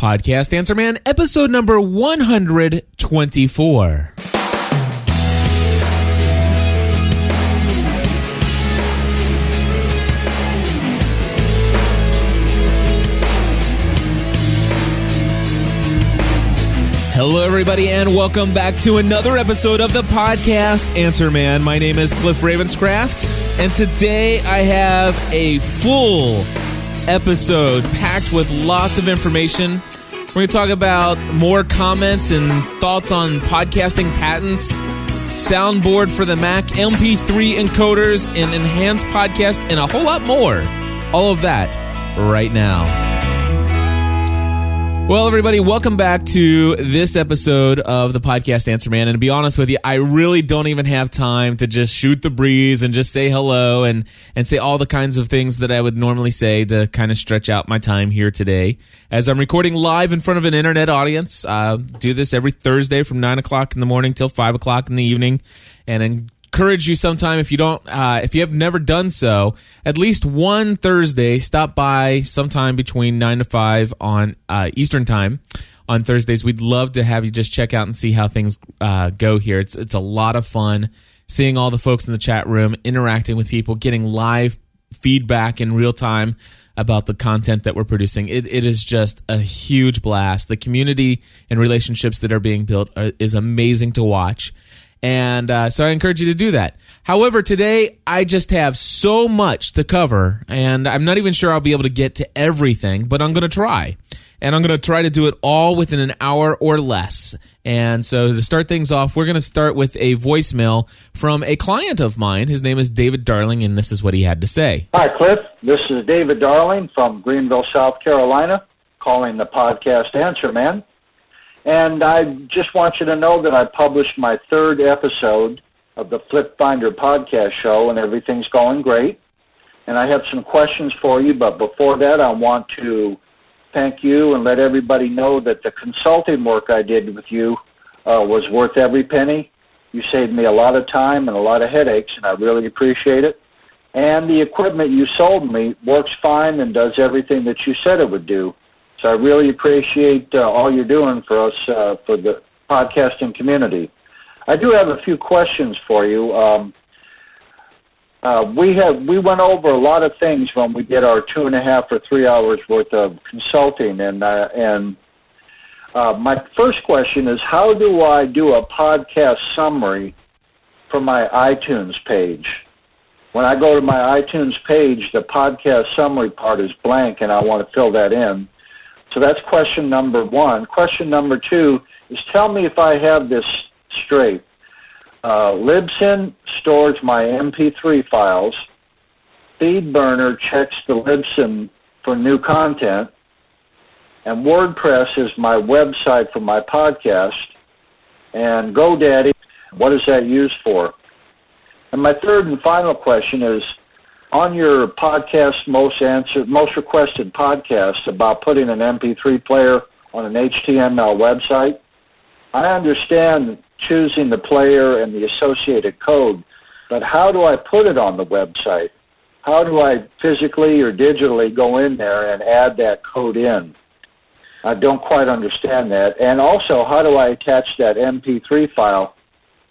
Podcast Answer Man, episode number 124. Hello, everybody, and welcome back to another episode of the Podcast Answer Man. My name is Cliff Ravenscraft, and today I have a full episode packed with lots of information. We're going to talk about more comments and thoughts on podcasting patents, soundboard for the Mac, MP3 encoders, and enhanced podcast, and a whole lot more. All of that right now. Well, everybody, welcome back to this episode of the Podcast Answer Man. And to be honest with you, I really don't even have time to just shoot the breeze and just say hello and say all the kinds of things that I would normally say to kind of stretch out my time here today. As I'm recording live in front of an internet audience, do this every Thursday from 9 o'clock in the morning till 5 o'clock in the evening. And encourage you sometime, if you have never done so, at least one Thursday, stop by sometime between 9 to 5 on Eastern time on Thursdays. We'd love to have you just check out and see how things go here. It's a lot of fun seeing all the folks in the chat room, interacting with people, getting live feedback in real time about the content that we're producing. It is just a huge blast. The community and relationships that are being built is amazing to watch. And so I encourage you to do that. However, today I just have so much to cover, and I'm not even sure I'll be able to get to everything, but I'm going to try. And I'm going to try to do it all within an hour or less. And so to start things off, we're going to start with a voicemail from a client of mine. His name is David Darling, and this is what he had to say. Hi, Cliff. This is David Darling from Greenville, South Carolina, calling the Podcast Answer Man. And I just want you to know that I published my third episode of the Flip Finder podcast show, and everything's going great. And I have some questions for you, but before that, I want to thank you and let everybody know that the consulting work I did with you was worth every penny. You saved me a lot of time and a lot of headaches, and I really appreciate it. And the equipment you sold me works fine and does everything that you said it would do. So I really appreciate all you're doing for us, for the podcasting community. I do have a few questions for you. We went over a lot of things when we did our 2.5 or 3 hours worth of consulting, and my first question is, how do I do a podcast summary for my iTunes page? When I go to my iTunes page, the podcast summary part is blank, and I want to fill that in. So that's question number one. Question number two is, tell me if I have this straight. Libsyn stores my MP3 files. FeedBurner checks the Libsyn for new content. And WordPress is my website for my podcast. And GoDaddy, what is that used for? And my third and final question is, on your podcast, most requested podcast about putting an MP3 player on an HTML website, I understand choosing the player and the associated code, but how do I put it on the website? How do I physically or digitally go in there and add that code in? I don't quite understand that. And also, how do I attach that MP3 file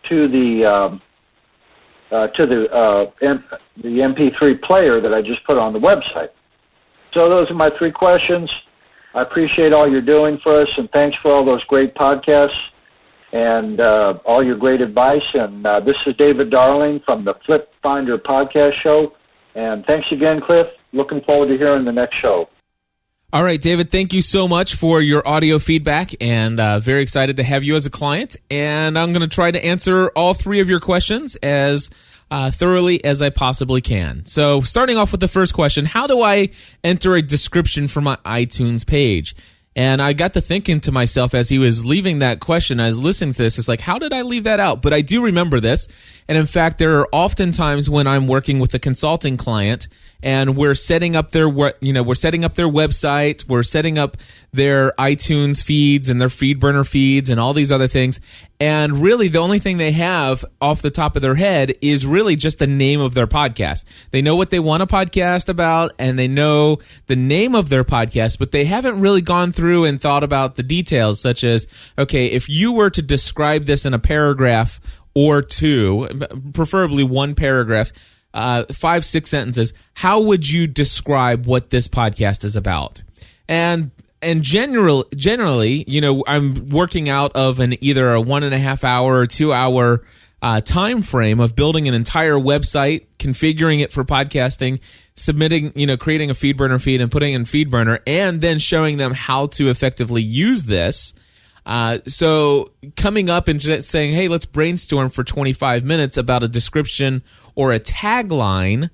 to the MP3 player that I just put on the website? So those are my three questions. I appreciate all you're doing for us, and thanks for all those great podcasts and all your great advice. And this is David Darling from the Flip Finder podcast show. And thanks again, Cliff. Looking forward to hearing the next show. All right, David, thank you so much for your audio feedback, and very excited to have you as a client. And I'm going to try to answer all three of your questions as thoroughly as I possibly can. So starting off with the first question, how do I enter a description for my iTunes page? And I got to thinking to myself as he was leaving that question, I was listening to this, it's like, how did I leave that out? But I do remember this. And in fact, there are often times when I'm working with a consulting client and we're setting up their website, we're setting up their iTunes feeds and their FeedBurner feeds and all these other things. And really, the only thing they have off the top of their head is really just the name of their podcast. They know what they want a podcast about, and they know the name of their podcast, but they haven't really gone through and thought about the details, such as, okay, if you were to describe this in a paragraph or two, preferably one paragraph, 5-6 sentences, how would you describe what this podcast is about? And generally, I'm working out of either a 1.5 hour or 2 hour time frame of building an entire website, configuring it for podcasting, submitting, creating a FeedBurner feed and putting in FeedBurner, and then showing them how to effectively use this. So coming up and just saying, hey, let's brainstorm for 25 minutes about a description or a tagline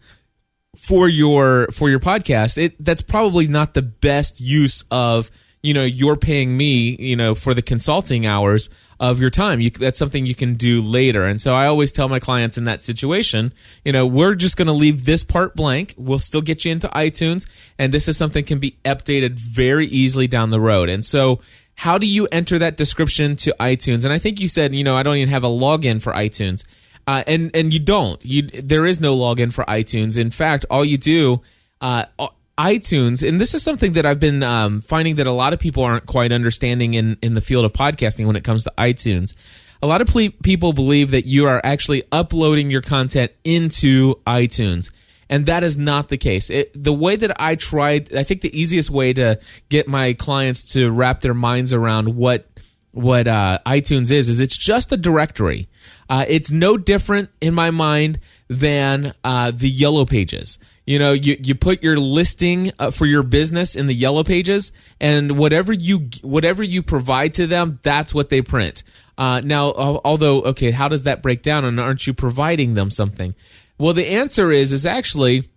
for your podcast, that's probably not the best use of, you're paying me, for the consulting hours of your time. That's something you can do later. And so I always tell my clients in that situation, we're just going to leave this part blank. We'll still get you into iTunes, and this is something that can be updated very easily down the road. And so how do you enter that description to iTunes? And I think you said, I don't even have a login for iTunes. And you don't. There is no login for iTunes. In fact, all you do, iTunes, and this is something that I've been finding that a lot of people aren't quite understanding in the field of podcasting when it comes to iTunes. A lot of people believe that you are actually uploading your content into iTunes, and that is not the case. The way that I think the easiest way to get my clients to wrap their minds around what iTunes is it's just a directory. It's no different in my mind than the Yellow Pages. You put your listing for your business in the Yellow Pages, and whatever you provide to them, that's what they print. Now, although, okay, how does that break down? And aren't you providing them something? Well, the answer is actually,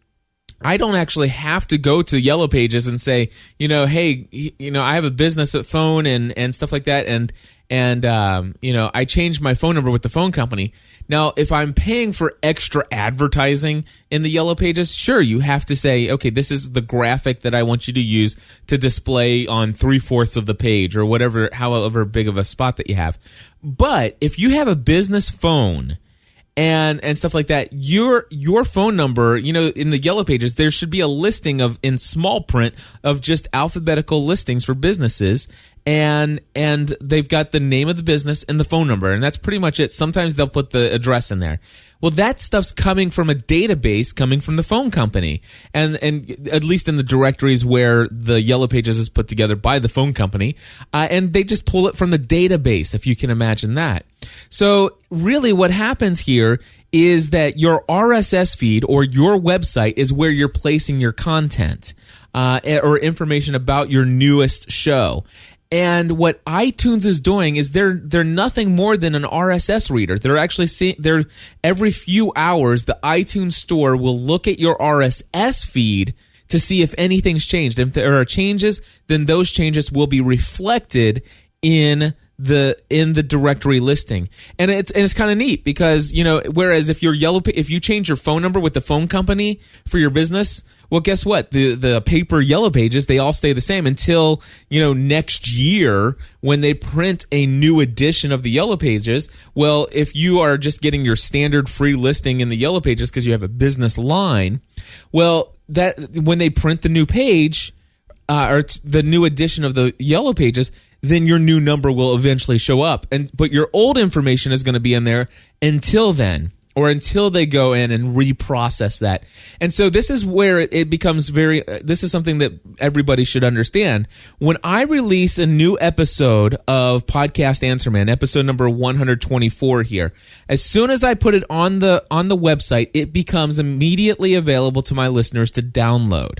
I don't actually have to go to Yellow Pages and say, hey, I have a business phone and stuff like that, and I changed my phone number with the phone company. Now, if I'm paying for extra advertising in the Yellow Pages, sure, you have to say, okay, this is the graphic that I want you to use to display on 3/4 of the page or whatever, however big of a spot that you have. But if you have a business phone and stuff like that, your phone number, in the Yellow Pages, there should be a listing in small print of just alphabetical listings for businesses, and they've got the name of the business and the phone number, and that's pretty much it. Sometimes they'll put the address in there. Well, that stuff's coming from a database coming from the phone company, and at least in the directories where the Yellow Pages is put together by the phone company, and they just pull it from the database, if you can imagine that. So really what happens here is that your RSS feed or your website is where you're placing your content or information about your newest show. And what iTunes is doing is they're nothing more than an RSS reader. They're actually every few hours, the iTunes store will look at your RSS feed to see if anything's changed. If there are changes, then those changes will be reflected in the directory listing. And it's kind of neat because, whereas if you change your phone number with the phone company for your business, well, guess what? The paper Yellow Pages, they all stay the same until, next year when they print a new edition of the Yellow Pages. Well, if you are just getting your standard free listing in the Yellow Pages because you have a business line, well, that when they print the new page or the new edition of the Yellow Pages, then your new number will eventually show up. But your old information is going to be in there until then, or until they go in and reprocess that. And so this is where it becomes this is something that everybody should understand. When I release a new episode of Podcast Answer Man, episode number 124 here, as soon as I put it on the website, it becomes immediately available to my listeners to download.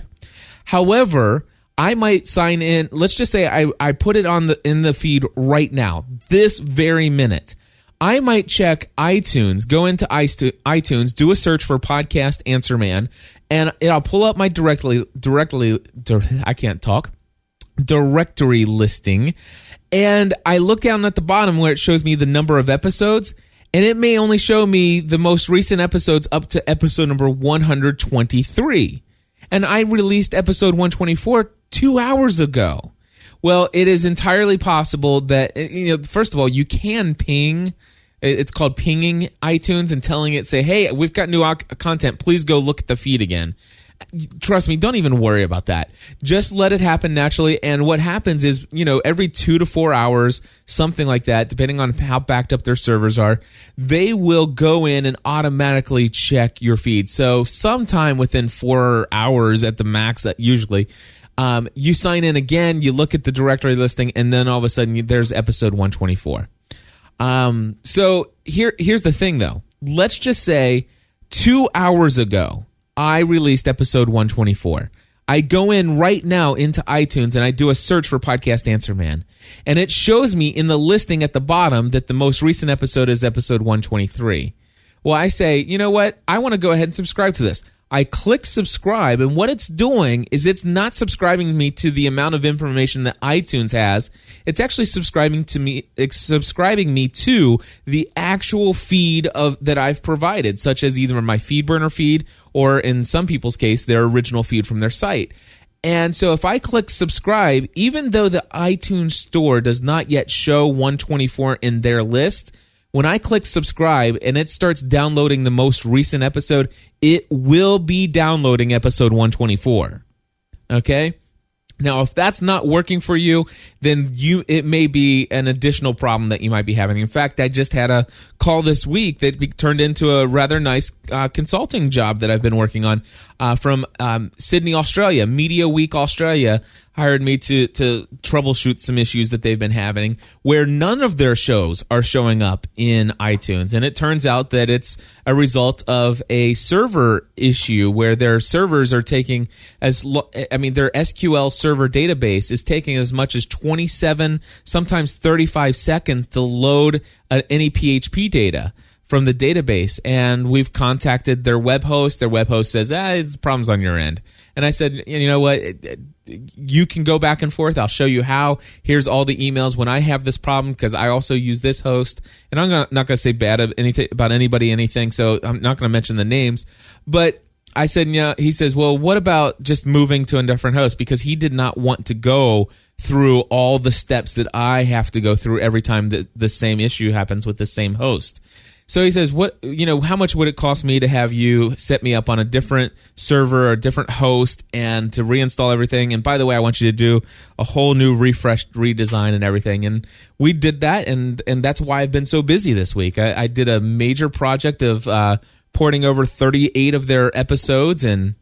However, I might sign in. Let's just say I put it in the feed right now, this very minute. I might check iTunes, go into iTunes, do a search for Podcast Answer Man, and I'll pull up my directory listing, and I look down at the bottom where it shows me the number of episodes, and it may only show me the most recent episodes up to episode number 123. And I released episode 124 2 hours ago. Well, it is entirely possible that, first of all, you can ping. It's called pinging iTunes and telling it, say, hey, we've got new content. Please go look at the feed again. Trust me, don't even worry about that. Just let it happen naturally. And what happens is, every 2 to 4 hours, something like that, depending on how backed up their servers are, they will go in and automatically check your feed. So sometime within 4 hours at the max, usually, you sign in again, you look at the directory listing, and then all of a sudden there's episode 124. So here's the thing, though. Let's just say 2 hours ago, I released episode 124. I go in right now into iTunes and I do a search for Podcast Answer Man. And it shows me in the listing at the bottom that the most recent episode is episode 123. Well, I say, you know what? I want to go ahead and subscribe to this. I click subscribe, and what it's doing is it's not subscribing me to the amount of information that iTunes has. It's actually subscribing me to the actual feed that I've provided, such as either my FeedBurner feed or, in some people's case, their original feed from their site. And so if I click subscribe, even though the iTunes store does not yet show 124 in their list, when I click subscribe and it starts downloading the most recent episode, it will be downloading episode 124. Okay? Now, if that's not working for you, then it may be an additional problem that you might be having. In fact, I just had a call this week that turned into a rather nice consulting job that I've been working on from Sydney, Australia. Media Week Australia hired me to troubleshoot some issues that they've been having where none of their shows are showing up in iTunes. And it turns out that it's a result of a server issue where their servers are taking their SQL server database is taking as much as 27, sometimes 35 seconds to load any PHP data from the database. And we've contacted their web host. Their web host says, it's problems on your end. And I said, you know what? You can go back and forth. I'll show you how. Here's all the emails when I have this problem, because I also use this host. And I'm not going to say bad about anybody, so I'm not going to mention the names. But I said, he says, well, what about just moving to a different host? Because he did not want to go through all the steps that I have to go through every time that the same issue happens with the same host. So he says, how much would it cost me to have you set me up on a different server or a different host and to reinstall everything? And by the way, I want you to do a whole new refreshed redesign and everything. And we did that, and that's why I've been so busy this week. I did a major project of porting over 38 of their episodes and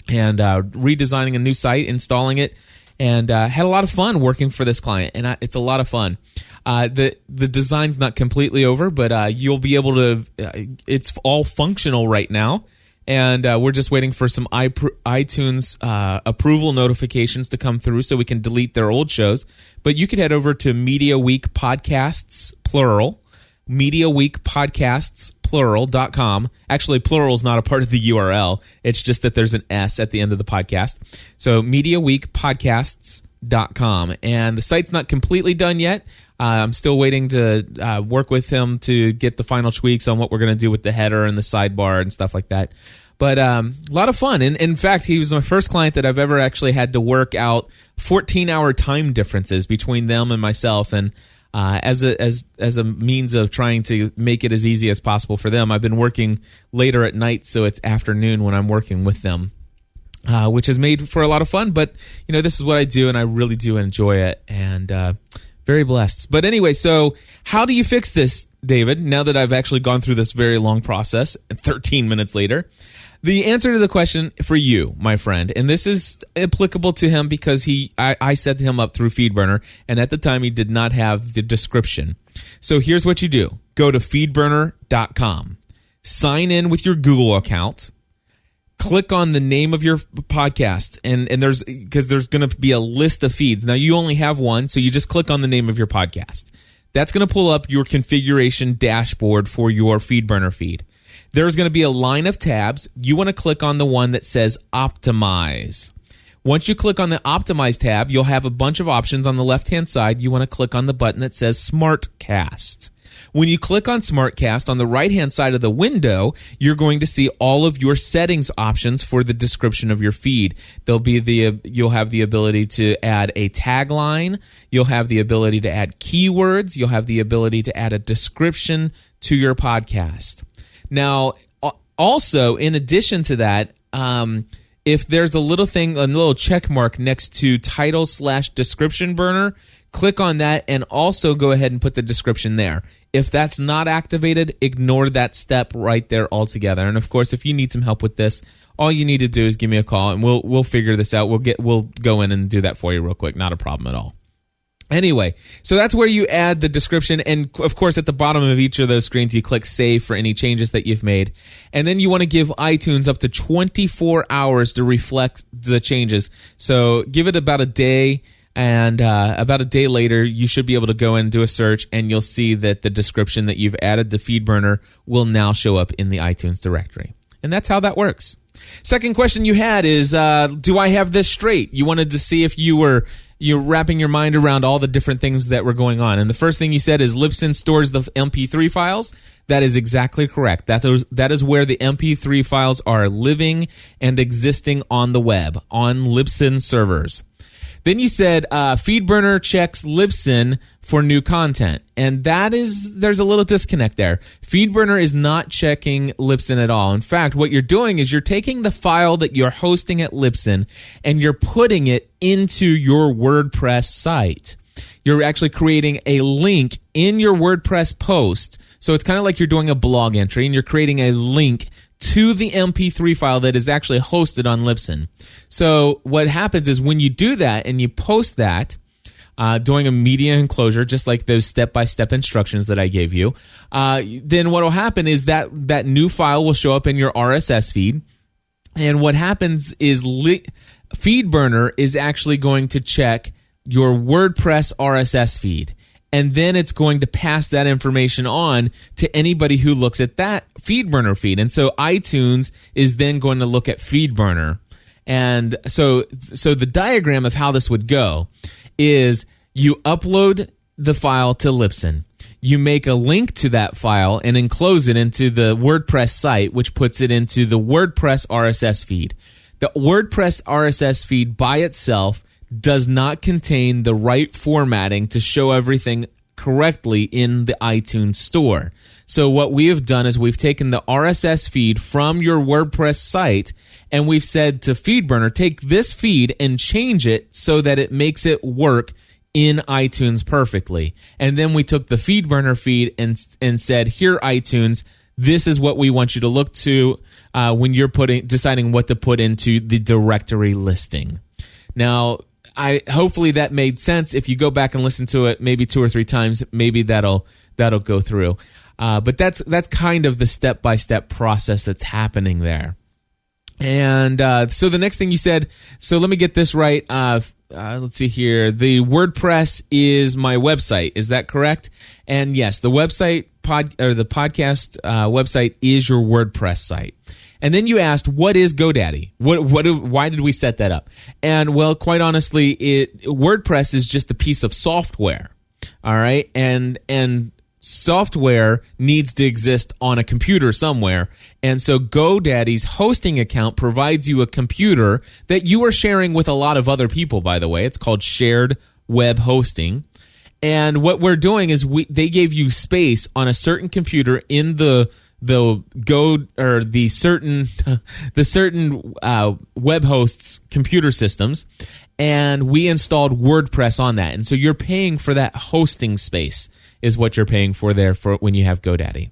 redesigning a new site, installing it, and had a lot of fun working for this client. And it's a lot of fun. The design's not completely over, but you'll be able to. It's all functional right now, and we're just waiting for some iTunes approval notifications to come through so we can delete their old shows. But you could head over to Media Week Podcasts plural, MediaWeekPodcastsPlural.com. Actually, plural is not a part of the URL. It's just that there's an S at the end of the podcast. So MediaWeekPodcasts.com, and the site's not completely done yet. I'm still waiting to work with him to get the final tweaks on what we're going to do with the header and the sidebar and stuff like that. But a lot of fun. And in fact, he was my first client that I've ever actually had to work out 14-hour time differences between them and myself. And as a means of trying to make it as easy as possible for them, I've been working later at night, so it's afternoon when I'm working with them. Which has made for a lot of fun. But, this is what I do, and I really do enjoy it. And very blessed. But anyway, so how do you fix this, David, now that I've actually gone through this very long process 13 minutes later? The answer to the question for you, my friend, and this is applicable to him because I set him up through FeedBurner, and at the time he did not have the description. So here's what you do. Go to feedburner.com. Sign in with your Google account. Click on the name of your podcast, and there's going to be a list of feeds. Now, you only have one, so you just click on the name of your podcast. That's going to pull up your configuration dashboard for your FeedBurner feed. There's going to be a line of tabs. You want to click on the one that says Optimize. Once you click on the Optimize tab, you'll have a bunch of options on the left-hand side. You want to click on the button that says SmartCast. When you click on SmartCast on the right-hand side of the window, you're going to see all of your settings options for the description of your feed. You'll have the ability to add a tagline. You'll have the ability to add keywords. You'll have the ability to add a description to your podcast. Now, also, in addition to that, if there's a little check mark next to title/description burner, click on that and also go ahead and put the description there. If that's not activated, ignore that step right there altogether. And of course, if you need some help with this, all you need to do is give me a call and we'll figure this out. We'll go in and do that for you real quick. Not a problem at all. Anyway, so that's where you add the description, and of course at the bottom of each of those screens you click save for any changes that you've made, and then you want to give iTunes up to 24 hours to reflect the changes. So give it about a day, and about a day later you should be able to go in and do a search, and you'll see that the description that you've added to FeedBurner will now show up in the iTunes directory. And that's how that works. Second question you had is, do I have this straight? You wanted to see if you're wrapping your mind around all the different things that were going on. And the first thing you said is Libsyn stores the MP3 files. That is exactly correct. That is where the MP3 files are living and existing on the web, on Libsyn servers. Then you said FeedBurner checks Libsyn for new content. And there's a little disconnect there. FeedBurner is not checking Libsyn at all. In fact, what you're doing is you're taking the file that you're hosting at Libsyn and you're putting it into your WordPress site. You're actually creating a link in your WordPress post. So it's kind of like you're doing a blog entry and you're creating a link to the MP3 file that is actually hosted on Libsyn. So what happens is when you do that and you post that, doing a media enclosure, just like those step-by-step instructions that I gave you, then what will happen is that new file will show up in your RSS feed. And what happens is FeedBurner is actually going to check your WordPress RSS feed. And then it's going to pass that information on to anybody who looks at that FeedBurner feed. And so iTunes is then going to look at FeedBurner. And so the diagram of how this would go is you upload the file to Libsyn. You make a link to that file and enclose it into the WordPress site, which puts it into the WordPress RSS feed. The WordPress RSS feed by itself does not contain the right formatting to show everything correctly in the iTunes store. So what we have done is we've taken the RSS feed from your WordPress site and we've said to FeedBurner, take this feed and change it so that it makes it work in iTunes perfectly. And then we took the FeedBurner feed and said, here iTunes, this is what we want you to look to when you're deciding what to put into the directory listing. Now, hopefully that made sense. If you go back and listen to it maybe 2 or 3 times, maybe that'll go through. But that's kind of the step-by-step process that's happening there. And so the next thing you said, so let me get this right. Let's see here. The WordPress is my website. Is that correct? And yes, the website the podcast website is your WordPress site. And then you asked, what is GoDaddy? Why did we set that up? And well, quite honestly, WordPress is just a piece of software. All right, and software needs to exist on a computer somewhere. And so GoDaddy's hosting account provides you a computer that you are sharing with a lot of other people, by the way. It's called shared web hosting. And what we're doing is they gave you space on a certain computer in the certain web hosts computer systems, and we installed WordPress on that. And so you're paying for that hosting space is what you're paying for there for when you have GoDaddy.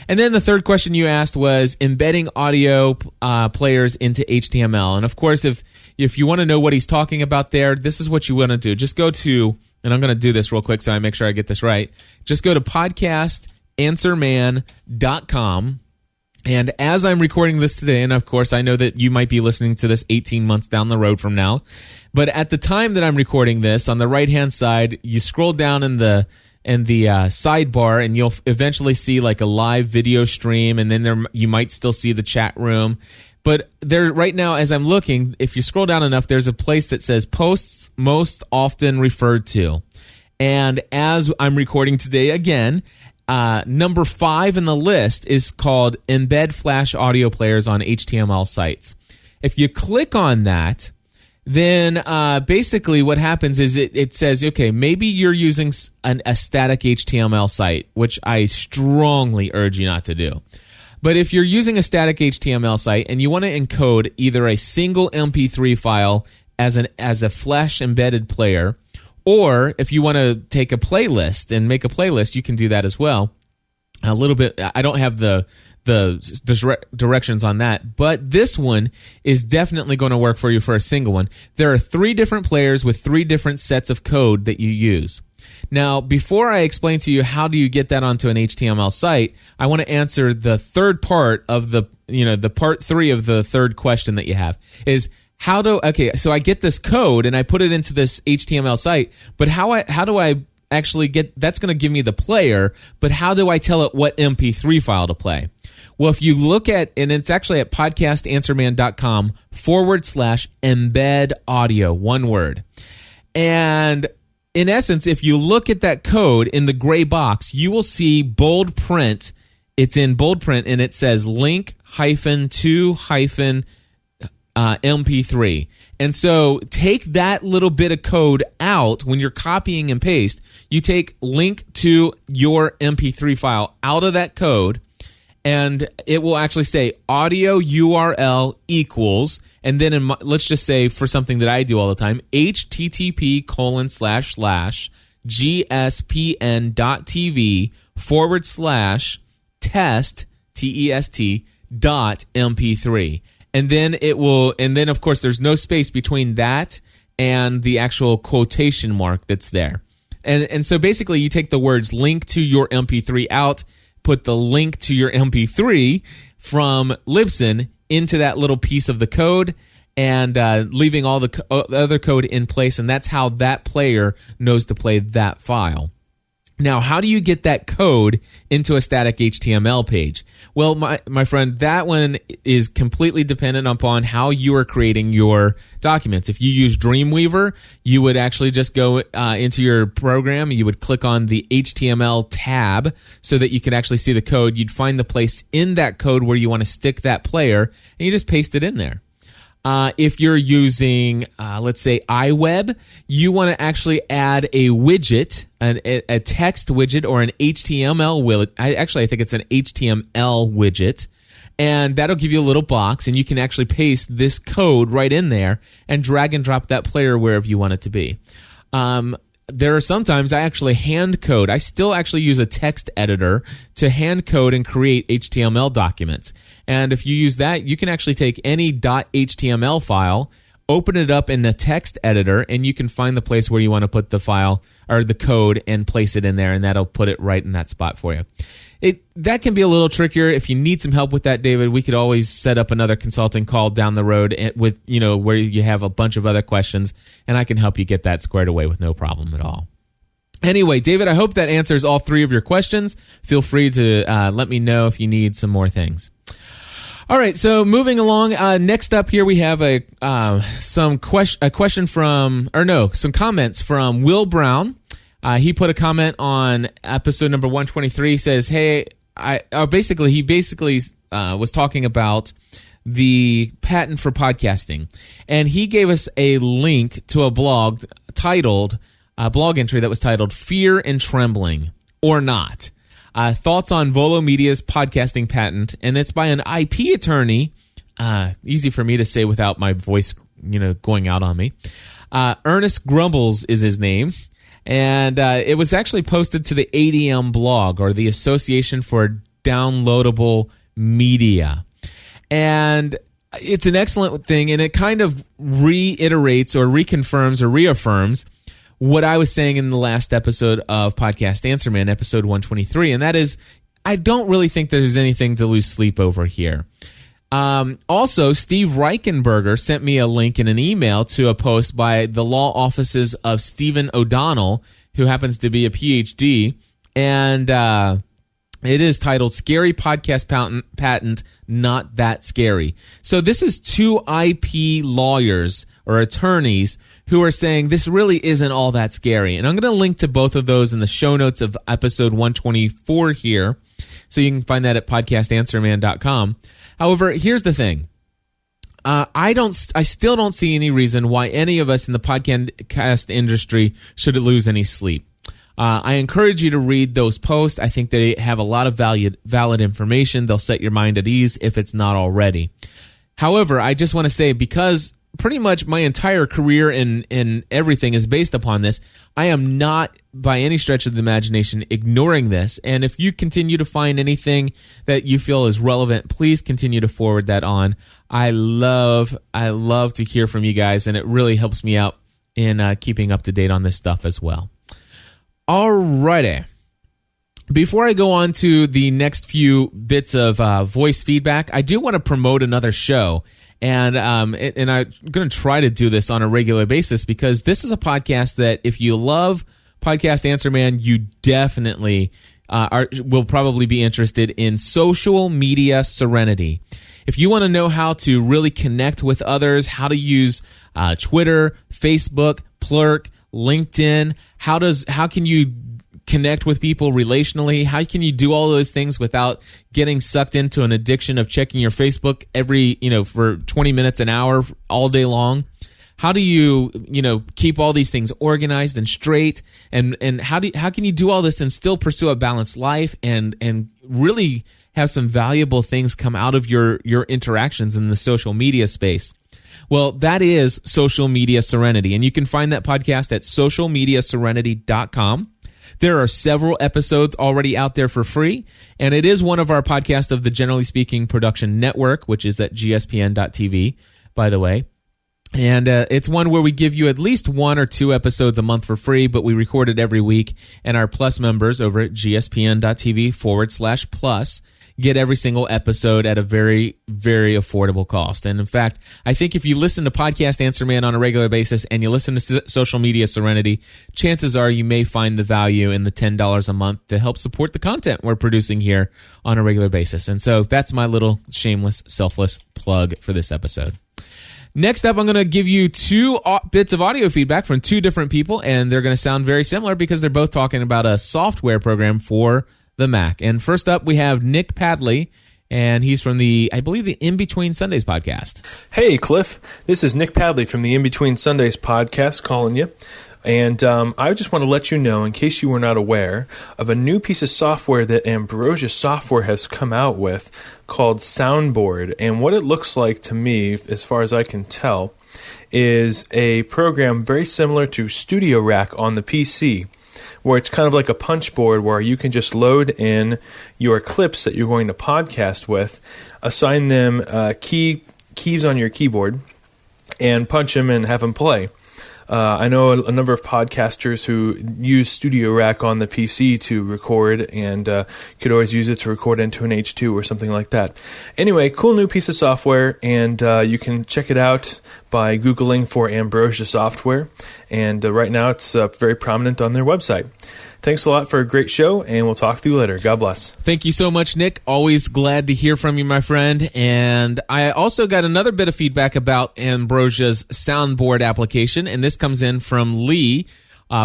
And then the third question you asked was embedding audio players into HTML. And of course, if you want to know what he's talking about there, this is what you want to do. Just go to, and I'm going to do this real quick so I make sure I get this right. Just go to podcastanswerman.com. And as I'm recording this today, and of course I know that you might be listening to this 18 months down the road from now, but at the time that I'm recording this, on the right-hand side, you scroll down in the sidebar and you'll eventually see like a live video stream, and then you might still see the chat room. But there right now, as I'm looking, if you scroll down enough, there's a place that says posts most often referred to. And as I'm recording today again, number 5 in the list is called Embed Flash Audio Players on HTML Sites. If you click on that, then basically what happens is it says, okay, maybe you're using a static HTML site, which I strongly urge you not to do. But if you're using a static HTML site and you want to encode either a single MP3 file as a Flash embedded player, or if you want to take a playlist and make a playlist, you can do that as well. A little bit, I don't have the directions on that, but this one is definitely going to work for you for a single one. There are 3 different players with 3 different sets of code that you use. Now, before I explain to you how do you get that onto an HTML site, I want to answer the third part of the part 3 of the third question that you have is so I get this code and I put it into this HTML site, but how do I actually get, that's going to give me the player, but how do I tell it what MP3 file to play? Well, if you look at, and it's actually at podcastanswerman.com/embed audio, one word. And in essence, if you look at that code in the gray box, you will see bold print. It's in bold print and it says link -to- MP3. And so take that little bit of code out when you're copying and paste. You take link to your MP3 file out of that code, and it will actually say audio URL equals, and then let's just say for something that I do all the time, http://gspn.tv/test test.mp3. And then of course there's no space between that and the actual quotation mark that's there. And so basically you take the words link to your MP3 out, put the link to your MP3 from Libsyn into that little piece of the code, and leaving all the other code in place, and that's how that player knows to play that file. Now, how do you get that code into a static HTML page? Well, my friend, that one is completely dependent upon how you are creating your documents. If you use Dreamweaver, you would actually just go into your program, you would click on the HTML tab so that you can actually see the code. You'd find the place in that code where you want to stick that player, and you just paste it in there. If you're using, let's say, iWeb, you want to actually add a widget, a text widget or an HTML widget. I think it's an HTML widget. And that'll give you a little box, and you can actually paste this code right in there and drag and drop that player wherever you want it to be. There are sometimes I actually hand code. I still actually use a text editor to hand code and create HTML documents. And if you use that, you can actually take any .html file, open it up in the text editor, and you can find the place where you want to put the file or the code and place it in there, and that'll put it right in that spot for you. That can be a little trickier. If you need some help with that, David, we could always set up another consulting call down the road with, where you have a bunch of other questions, and I can help you get that squared away with no problem at all. Anyway, David, I hope that answers all 3 of your questions. Feel free to let me know if you need some more things. All right, so moving along, next up here we have some comments from Will Brown. He put a comment on episode number 123. Says, "Hey, he was talking about the patent for podcasting, and he gave us a link to a blog blog entry that was titled "Fear and Trembling or Not: Thoughts on Volo Media's Podcasting Patent," and it's by an IP attorney. Easy for me to say without my voice, going out on me. Ernest Grumbles is his name. And it was actually posted to the ADM blog, or the Association for Downloadable Media. And it's an excellent thing, and it kind of reiterates or reconfirms or reaffirms what I was saying in the last episode of Podcast Answer Man, episode 123, and that is, I don't really think there's anything to lose sleep over here. Also, Steve Reichenberger sent me a link in an email to a post by the law offices of Stephen O'Donnell, who happens to be a PhD, and It is titled Scary Podcast Patent, Not That Scary. So this is two IP lawyers or attorneys who are saying this really isn't all that scary. And I'm going to link to both of those in the show notes of episode 124 here. So you can find that at podcastanswerman.com. However, here's the thing. I still don't see any reason why any of us in the podcast industry should lose any sleep. I encourage you to read those posts. I think they have a lot of valid information. They'll set your mind at ease if it's not already. However, I just want to say, because pretty much my entire career and everything is based upon this, I am not by any stretch of the imagination ignoring this. And if you continue to find anything that you feel is relevant, please continue to forward that on. I love to hear from you guys, and it really helps me out in keeping up to date on this stuff as well. Alrighty. Before I go on to the next few bits of voice feedback, I do want to promote another show. And I'm going to try to do this on a regular basis, because this is a podcast that if you love Podcast Answer Man, you definitely will probably be interested in social media serenity. If you want to know how to really connect with others, how to use Twitter, Facebook, Plurk, LinkedIn, how can you connect with people relationally? How can you do all those things without getting sucked into an addiction of checking your Facebook for 20 minutes an hour all day long? How do you keep all these things organized and straight? And how can you do all this and still pursue a balanced life and really have some valuable things come out of your interactions in the social media space? Well, that is Social Media Serenity, and you can find that podcast at socialmediaserenity.com. There are several episodes already out there for free, and it is one of our podcasts of the Generally Speaking Production Network, which is at gspn.tv, by the way. And it's one where we give you at least 1 or 2 episodes a month for free, but we record it every week, and our Plus members over at gspn.tv/plus get every single episode at a very, very affordable cost. And in fact, I think if you listen to Podcast Answer Man on a regular basis and you listen to Social Media Serenity, chances are you may find the value in the $10 a month to help support the content we're producing here on a regular basis. And so that's my little shameless, selfless plug for this episode. Next up, I'm going to give you 2 bits of audio feedback from 2 different people, and they're going to sound very similar because they're both talking about a software program for the Mac. And first up, we have Nick Padley, and he's from the In Between Sundays podcast. Hey, Cliff. This is Nick Padley from the In Between Sundays podcast calling you. And I just want to let you know, in case you were not aware, of a new piece of software that Ambrosia Software has come out with called Soundboard. And what it looks like to me, as far as I can tell, is a program very similar to Studio Rack on the PC, where it's kind of like a punch board where you can just load in your clips that you're going to podcast with, assign them keys on your keyboard, and punch them and have them play. I know a number of podcasters who use Studio Rack on the PC to record, and could always use it to record into an H2 or something like that. Anyway, cool new piece of software, and you can check it out by Googling for Ambrosia Software, and right now it's very prominent on their website. Thanks a lot for a great show, and we'll talk to you later. God bless. Thank you so much, Nick. Always glad to hear from you, my friend. And I also got another bit of feedback about Ambrosia's Soundboard application, and this comes in from Lee,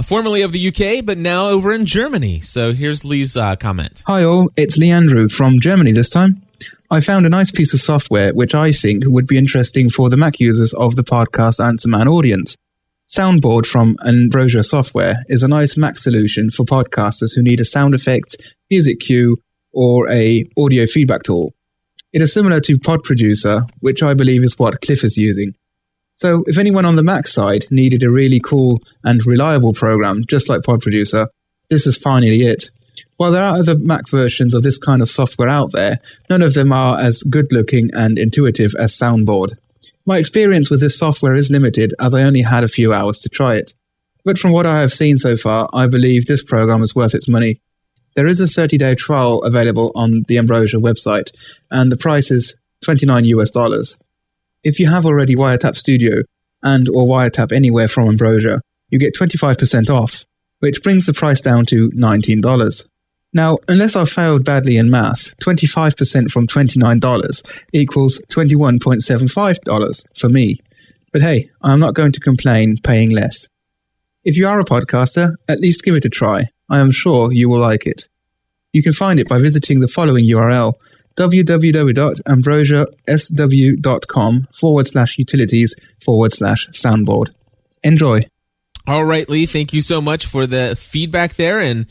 formerly of the UK, but now over in Germany. So here's Lee's comment. Hi all, it's Lee Andrew from Germany this time. I found a nice piece of software which I think would be interesting for the Mac users of the Podcast Answer Man audience. Soundboard from Ambrosia Software is a nice Mac solution for podcasters who need a sound effects, music cue, or a audio feedback tool. It is similar to Pod Producer, which I believe is what Cliff is using. So if anyone on the Mac side needed a really cool and reliable program just like Pod Producer, this is finally it. While there are other Mac versions of this kind of software out there, none of them are as good looking and intuitive as Soundboard. My experience with this software is limited as I only had a few hours to try it. But from what I have seen so far, I believe this program is worth its money. There is a 30-day trial available on the Ambrosia website, and the price is $29 US. If you have already Wiretap Studio and or Wiretap Anywhere from Ambrosia, you get 25% off, which brings the price down to $19. Now, unless I failed badly in math, 25% from $29 equals $21.75 for me. But hey, I'm not going to complain paying less. If you are a podcaster, at least give it a try. I am sure you will like it. You can find it by visiting the following URL, www.ambrosiasw.com/utilities/soundboard. Enjoy. All right, Lee, thank you so much for the feedback there. And,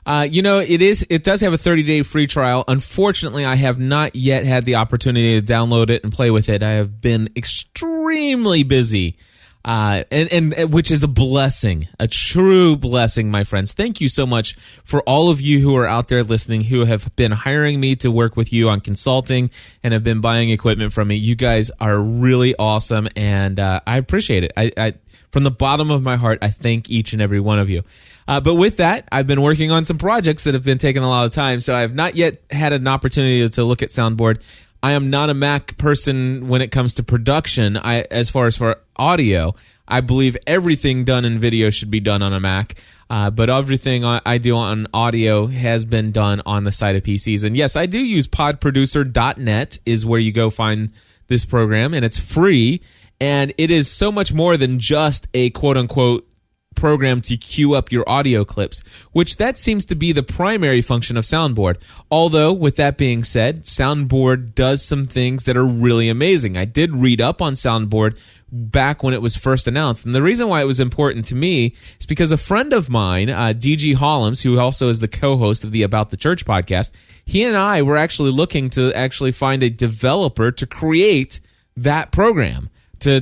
it does have a 30-day free trial. Unfortunately, I have not yet had the opportunity to download it and play with it. I have been extremely busy, and which is a blessing, a true blessing, my friends. Thank you so much for all of you who are out there listening, who have been hiring me to work with you on consulting and have been buying equipment from me. You guys are really awesome, and I appreciate it. I from the bottom of my heart, I thank each and every one of you. But with that, I've been working on some projects that have been taking a lot of time, so I have not yet had an opportunity to look at Soundboard. I am not a Mac person when it comes to production. As far as for audio, I believe everything done in video should be done on a Mac, but everything I do on audio has been done on the side of PCs. And yes, I do use podproducer.net is where you go find this program, and it's free, and it is so much more than just a quote-unquote program to queue up your audio clips, which that seems to be the primary function of Soundboard. Although, with that being said, Soundboard does some things that are really amazing. I did read up on Soundboard back when it was first announced, and the reason why it was important to me is because a friend of mine, DG Hollums, who also is the co-host of the About the Church podcast, he and I were actually looking to actually find a developer to create that program. To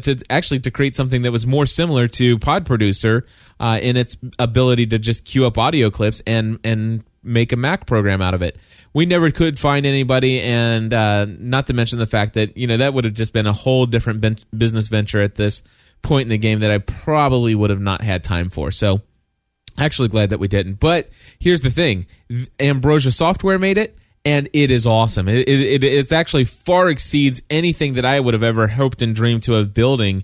create something that was more similar to Pod Producer in its ability to just queue up audio clips and make a Mac program out of it. We never could find anybody, and not to mention the fact that that would have just been a whole different business venture at this point in the game that I probably would have not had time for. So, actually glad that we didn't. But here's the thing: Ambrosia Software made it. And it is awesome. It's actually far exceeds anything that I would have ever hoped and dreamed to have building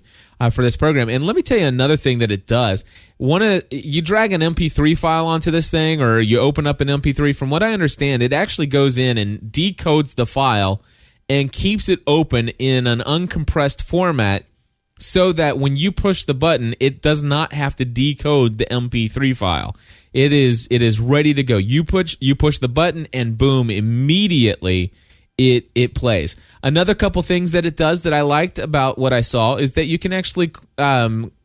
for this program. And let me tell you another thing that it does. You drag an MP3 file onto this thing, or you open up an MP3. From what I understand, it actually goes in and decodes the file and keeps it open in an uncompressed format, so that when you push the button, it does not have to decode the MP3 file. It is ready to go. You push the button, and boom, immediately it plays. Another couple things that it does that I liked about what I saw is that you can actually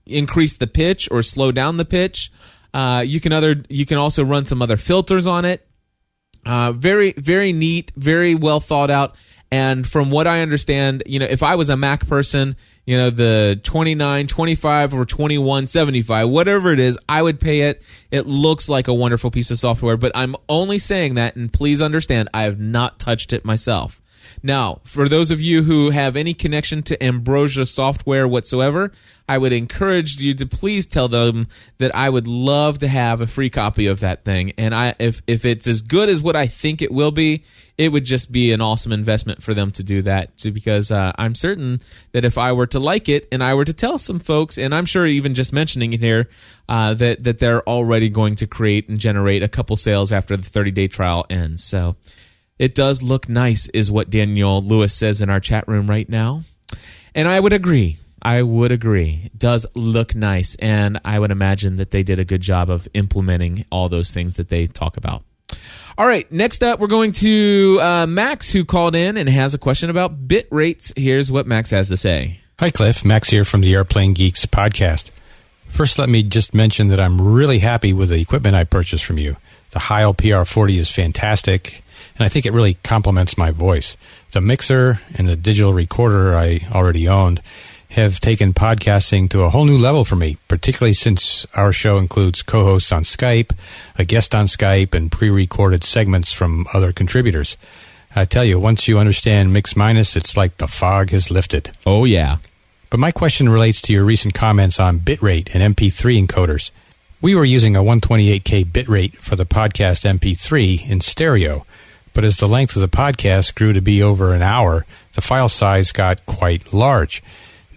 increase the pitch or slow down the pitch. You can also run some other filters on it. Very, very neat, very well thought out. And from what I understand, if I was a Mac person, the $29, $25, or $21.75, whatever it is, I would pay it. It looks like a wonderful piece of software, but I'm only saying that, and please understand, I have not touched it myself. Now, for those of you who have any connection to Ambrosia Software whatsoever, I would encourage you to please tell them that I would love to have a free copy of that thing. And if it's as good as what I think it will be, it would just be an awesome investment for them to do that, because I'm certain that if I were to like it and I were to tell some folks, and I'm sure even just mentioning it here, that they're already going to create and generate a couple sales after the 30-day trial ends. So it does look nice, is what Daniel Lewis says in our chat room right now. And I would agree. It does look nice, and I would imagine that they did a good job of implementing all those things that they talk about. All right, next up, we're going to Max, who called in and has a question about bit rates. Here's what Max has to say. Hi, Cliff. Max here from the Airplane Geeks podcast. First, let me just mention that I'm really happy with the equipment I purchased from you. The Heil PR40 is fantastic, and I think it really complements my voice. The mixer and the digital recorder I already owned have taken podcasting to a whole new level for me, particularly since our show includes co-hosts on Skype, a guest on Skype, and pre-recorded segments from other contributors. I tell you, once you understand Mix Minus, it's like the fog has lifted. Oh, yeah. But my question relates to your recent comments on bitrate and MP3 encoders. We were using a 128K bitrate for the podcast MP3 in stereo, but as the length of the podcast grew to be over an hour, the file size got quite large.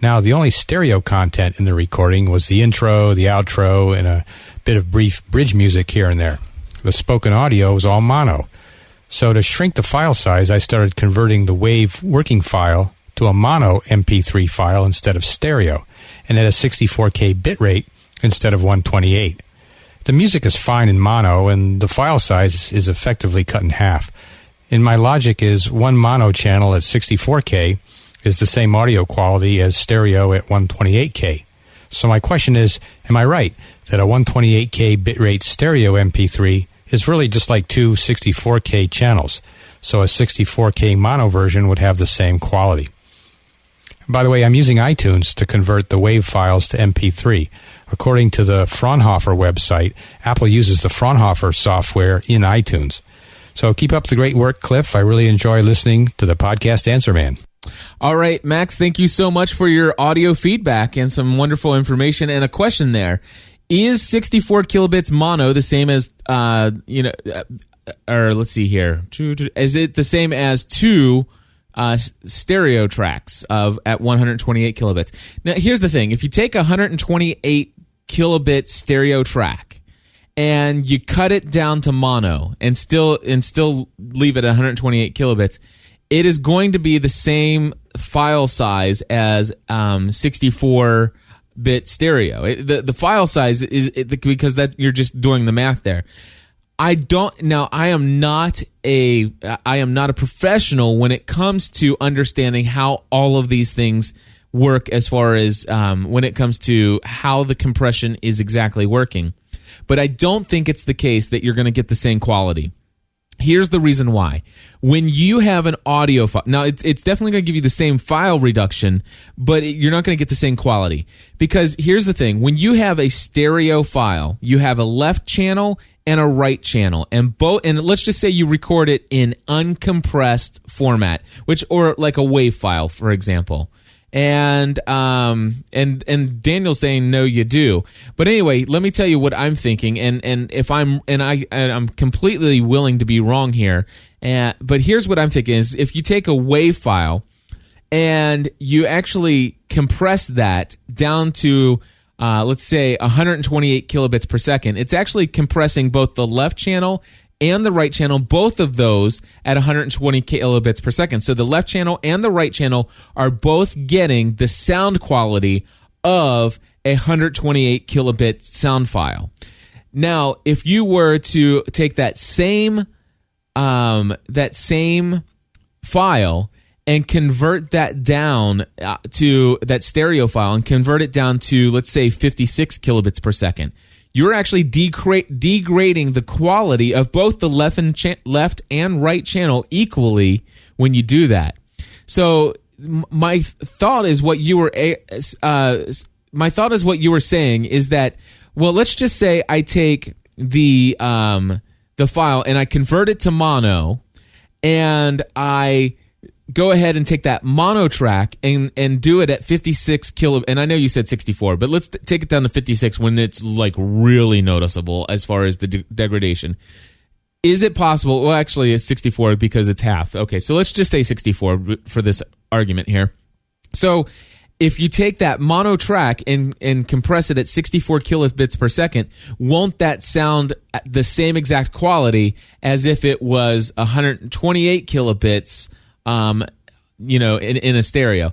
Now, the only stereo content in the recording was the intro, the outro, and a bit of brief bridge music here and there. The spoken audio was all mono. So to shrink the file size, I started converting the WAV working file to a mono MP3 file instead of stereo, and at a 64K bitrate instead of 128. The music is fine in mono, and the file size is effectively cut in half. And my logic is one mono channel at 64K is the same audio quality as stereo at 128K. So my question is, am I right that a 128K bitrate stereo MP3 is really just like two 64K channels? So a 64K mono version would have the same quality. By the way, I'm using iTunes to convert the WAV files to MP3. According to the Fraunhofer website, Apple uses the Fraunhofer software in iTunes. So keep up the great work, Cliff. I really enjoy listening to the podcast Answer Man. All right, Max, thank you so much for your audio feedback and some wonderful information and a question there. Is 64 kilobits mono the same as, or let's see here. Is it the same as two stereo tracks at 128 kilobits? Now, here's the thing. If you take a 128 kilobit stereo track and you cut it down to mono and still leave it at 128 kilobits, it is going to be the same file size as 64-bit stereo. The file size is because that you're just doing the math there. I am not a professional when it comes to understanding how all of these things work as far as when it comes to how the compression is exactly working. But I don't think it's the case that you're going to get the same quality. Here's the reason why. When you have an audio file, now it's definitely going to give you the same file reduction, but you're not going to get the same quality. Because here's the thing. When you have a stereo file, you have a left channel and a right channel, and let's just say you record it in uncompressed format, or like a WAV file, for example. And Daniel's saying no, you do. But anyway, let me tell you what I'm thinking, and I'm completely willing to be wrong here. But here's what I'm thinking: is if you take a WAV file and you actually compress that down to let's say 128 kilobits per second, it's actually compressing both the left channel and the right channel, both of those at 120 kilobits per second. So the left channel and the right channel are both getting the sound quality of a 128 kilobit sound file. Now, if you were to take that same file and convert that down to that stereo file and convert it down to, let's say, 56 kilobits per second, you're actually degrading the quality of both the left and right channel equally when you do that. So my thought is what you were saying is that, well, let's just say I take the file and I convert it to mono, and I go ahead and take that mono track and do it at 56 kilo. And I know you said 64, but let's take it down to 56 when it's like really noticeable as far as the degradation. Is it possible? Well, actually, it's 64 because it's half. Okay, so let's just say 64 for this argument here. So if you take that mono track and compress it at 64 kilobits per second, won't that sound the same exact quality as if it was 128 kilobits in a stereo?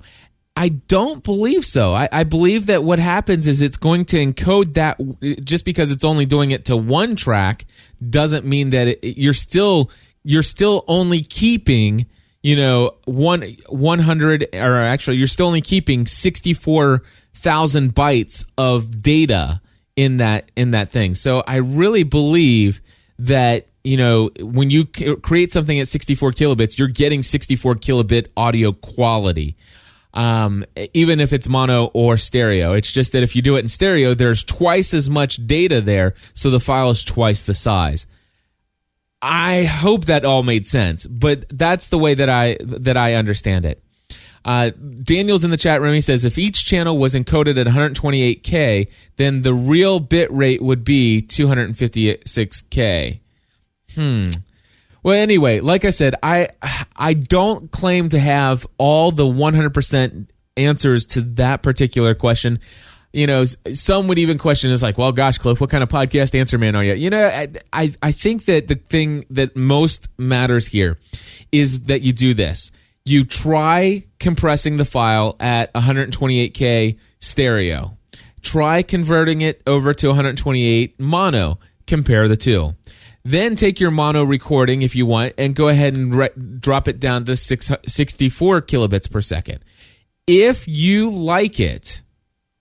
I don't believe so. I believe that what happens is it's going to encode that. Just because it's only doing it to one track doesn't mean that you're still only keeping 100, or actually you're still only keeping 64,000 bytes of data in that thing. So I really believe that when you create something at 64 kilobits, you're getting 64 kilobit audio quality, even if it's mono or stereo. It's just that if you do it in stereo, there's twice as much data there, so the file is twice the size. I hope that all made sense, but that's the way that I understand it. Daniel's in the chat room. He says, if each channel was encoded at 128K, then the real bit rate would be 256K. Well, anyway, like I said, I don't claim to have all the 100% answers to that particular question. some would even question is like, well, gosh, Cliff, what kind of podcast answer man are you? I think that the thing that most matters here is that you do this. You try compressing the file at 128K stereo. Try converting it over to 128 mono. Compare the two. Then take your mono recording if you want and go ahead and drop it down to 64 kilobits per second. If you like it,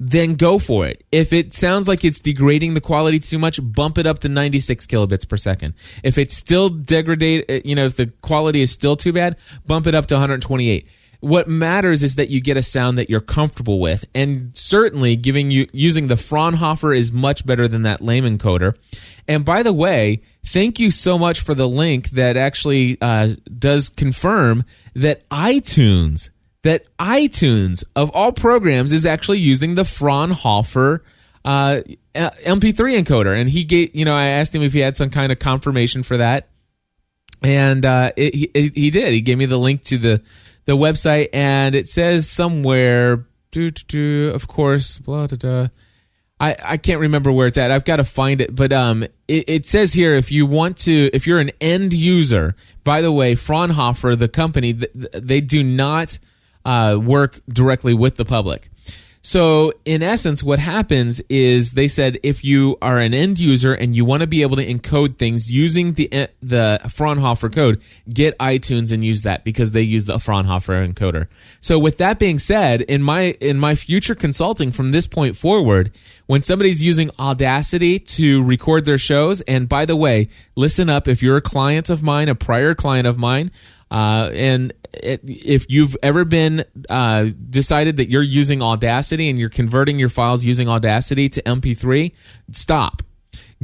then go for it. If it sounds like it's degrading the quality too much, bump it up to 96 kilobits per second. If it's still if the quality is still too bad, bump it up to 128. What matters is that you get a sound that you're comfortable with, and certainly using the Fraunhofer is much better than that lame encoder. And by the way, thank you so much for the link that actually does confirm that iTunes of all programs is actually using the Fraunhofer MP3 encoder. And he gave, I asked him if he had some kind of confirmation for that, and he did. He gave me the link to the website, and it says somewhere, of course, blah, blah, blah. I can't remember where it's at. I've got to find it. But it says here, if you're an end user, by the way, Fraunhofer, the company, they do not work directly with the public. So in essence, what happens is they said if you are an end user and you want to be able to encode things using the Fraunhofer code, get iTunes and use that because they use the Fraunhofer encoder. So with that being said, in my future consulting from this point forward, when somebody's using Audacity to record their shows, and by the way, listen up, if you're a client of mine, a prior client of mine, if you've ever been decided that you're using Audacity and you're converting your files using Audacity to MP3, stop.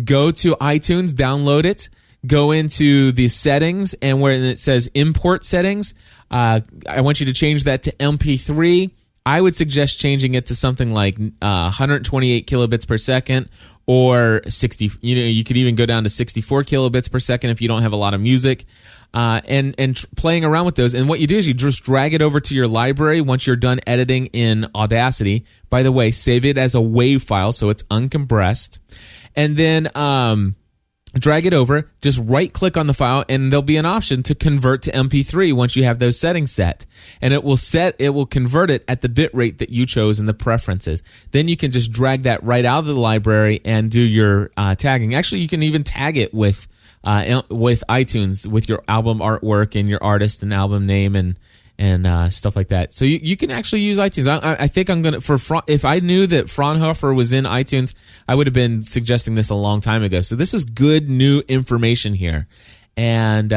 Go to iTunes, download it, go into the settings, and where it says import settings, I want you to change that to MP3. I would suggest changing it to something like 128 kilobits per second or 60. You could even go down to 64 kilobits per second if you don't have a lot of music. And playing around with those. And what you do is you just drag it over to your library once you're done editing in Audacity. By the way, save it as a WAV file so it's uncompressed. And then drag it over, just right-click on the file, and there'll be an option to convert to MP3 once you have those settings set. And it will convert it at the bit rate that you chose in the preferences. Then you can just drag that right out of the library and do your tagging. Actually, you can even tag it with iTunes with your album artwork and your artist and album name and stuff like that. So you can actually use iTunes. I think I'm gonna if I knew that Fraunhofer was in iTunes, I would have been suggesting this a long time ago. So this is good new information here, and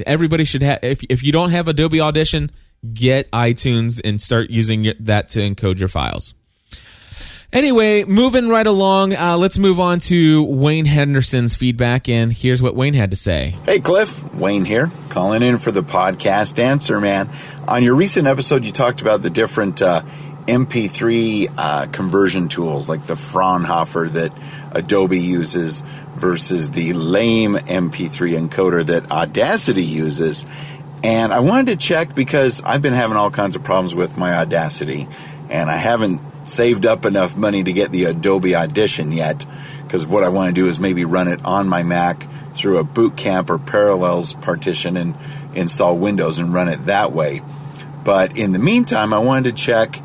everybody should have. If you don't have Adobe Audition, get iTunes and start using that to encode your files. Anyway, moving right along, let's move on to Wayne Henderson's feedback, and here's what Wayne had to say. Hey, Cliff. Wayne here, calling in for the podcast Answer Man. On your recent episode, you talked about the different MP3 conversion tools, like the Fraunhofer that Adobe uses versus the lame MP3 encoder that Audacity uses. And I wanted to check because I've been having all kinds of problems with my Audacity, and I haven't saved up enough money to get the Adobe Audition yet, because what I want to do is maybe run it on my Mac through a Boot Camp or Parallels partition and install Windows and run it that way. But in the meantime, I wanted to check,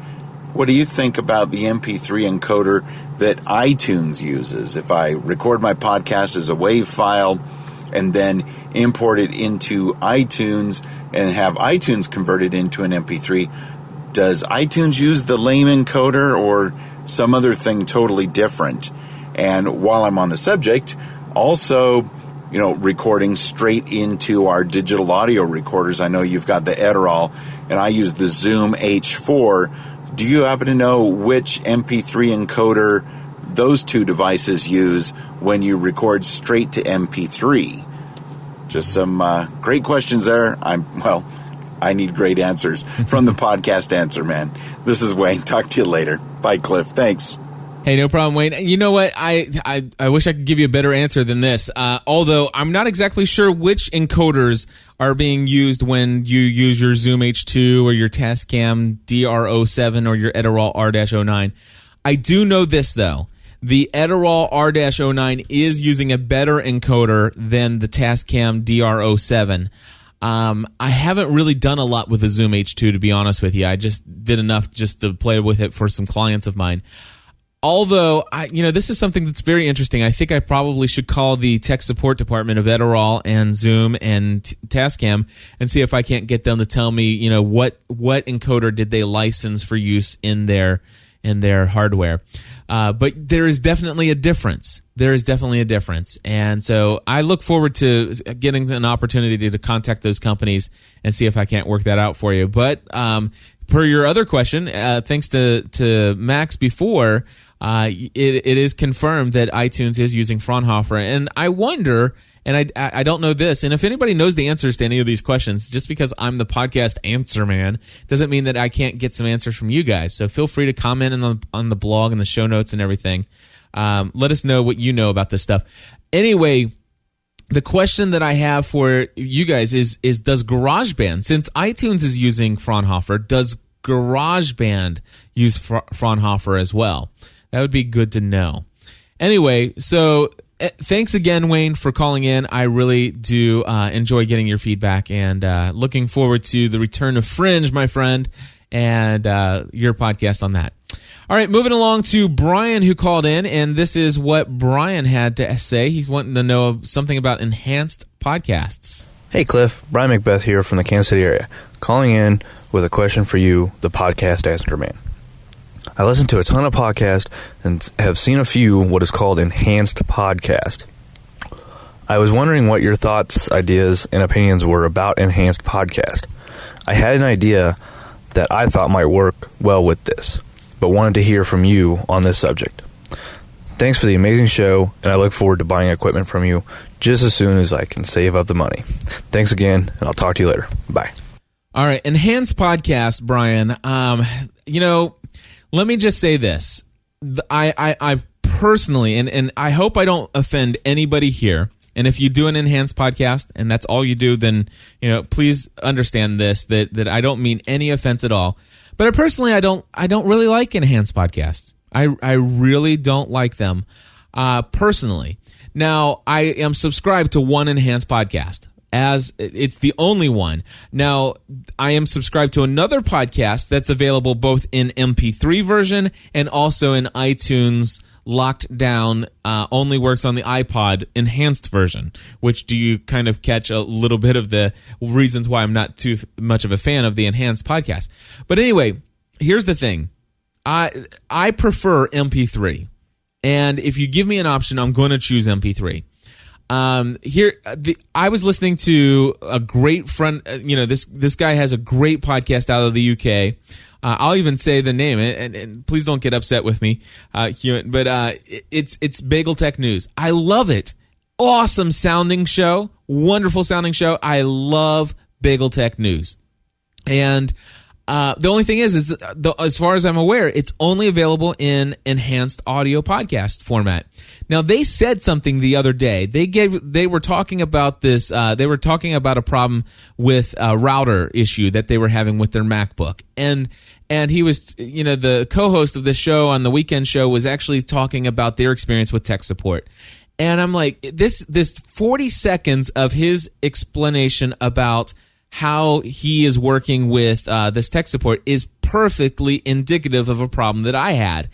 what do you think about the MP3 encoder that iTunes uses? If I record my podcast as a WAV file and then import it into iTunes and have iTunes convert it into an MP3, does iTunes use the lame encoder or some other thing totally different? And while I'm on the subject, also, recording straight into our digital audio recorders. I know you've got the Edirol, and I use the Zoom H4. Do you happen to know which MP3 encoder those two devices use when you record straight to MP3? Just some great questions there. I need great answers from the podcast Answer Man. This is Wayne. Talk to you later. Bye, Cliff. Thanks. Hey, no problem, Wayne. You know what? I wish I could give you a better answer than this. Although I'm not exactly sure which encoders are being used when you use your Zoom H2 or your Tascam DR07 or your Edirol R-09. I do know this, though. The Edirol R-09 is using a better encoder than the Tascam DR07. I haven't really done a lot with the Zoom H2, to be honest with you. I just did enough just to play with it for some clients of mine. Although, this is something that's very interesting. I think I probably should call the tech support department of Edirol and Zoom and Tascam and see if I can't get them to tell me, what encoder did they license for use in their hardware. But there is definitely a difference. And so I look forward to getting an opportunity to contact those companies and see if I can't work that out for you. But per your other question, thanks to Max before, it is confirmed that iTunes is using Fraunhofer. And I wonder, and I don't know this, and if anybody knows the answers to any of these questions, just because I'm the podcast answer man doesn't mean that I can't get some answers from you guys. So feel free to comment on the blog and the show notes and everything. Let us know what you know about this stuff. Anyway, the question that I have for you guys is does GarageBand, since iTunes is using Fraunhofer, does GarageBand use Fraunhofer as well? That would be good to know. Anyway, so thanks again, Wayne, for calling in. I really do enjoy getting your feedback, and looking forward to the return of Fringe, my friend, and your podcast on that. All right, moving along to Brian, who called in, and this is what Brian had to say. He's wanting to know something about enhanced podcasts. Hey, Cliff. Brian McBeth here from the Kansas City area, calling in with a question for you, the podcast answer man. I listen to a ton of podcasts and have seen a few what is called enhanced podcast. I was wondering what your thoughts, ideas, and opinions were about enhanced podcast. I had an idea that I thought might work well with this, but wanted to hear from you on this subject. Thanks for the amazing show, and I look forward to buying equipment from you just as soon as I can save up the money. Thanks again, and I'll talk to you later. Bye. All right, enhanced podcast, Brian. Let me just say this. I personally, and I hope I don't offend anybody here, and if you do an enhanced podcast and that's all you do, then please understand this, that I don't mean any offense at all. But personally, I don't really like enhanced podcasts. I really don't like them personally. Now, I am subscribed to one enhanced podcast, as it's the only one. Now, I am subscribed to another podcast that's available both in MP3 version and also in iTunes locked down, only works on the iPod enhanced version, which do you kind of catch a little bit of the reasons why I'm not too much of a fan of the enhanced podcast. But anyway, here's the thing. I prefer MP3. And if you give me an option, I'm going to choose MP3. I was listening to a great friend. This guy has a great podcast out of the UK. I'll even say the name, and please don't get upset with me. But it's Bagel Tech News. I love it. Awesome sounding show, wonderful sounding show. I love Bagel Tech News, and the only thing is as far as I'm aware, it's only available in enhanced audio podcast format. Now, they said something the other day. They were talking about this. They were talking about a problem with a router issue that they were having with their MacBook, and he was, the co-host of this show on the weekend show was actually talking about their experience with tech support. And I'm like, this 40 seconds of his explanation about how he is working with this tech support is perfectly indicative of a problem that I had.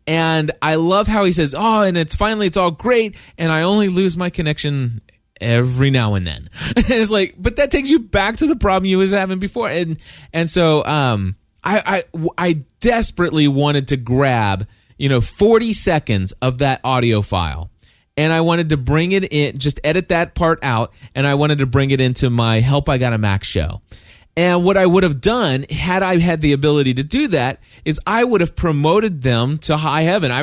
And I love how he says, and it's all great, and I only lose my connection every now and then. And it's like, but that takes you back to the problem you was having before. And so I desperately wanted to grab 40 seconds of that audio file. And I wanted to bring it in, just edit that part out, and I wanted to bring it into my Help I Got a Mac show. And what I would have done, had I had the ability to do that, is I would have promoted them to high heaven. I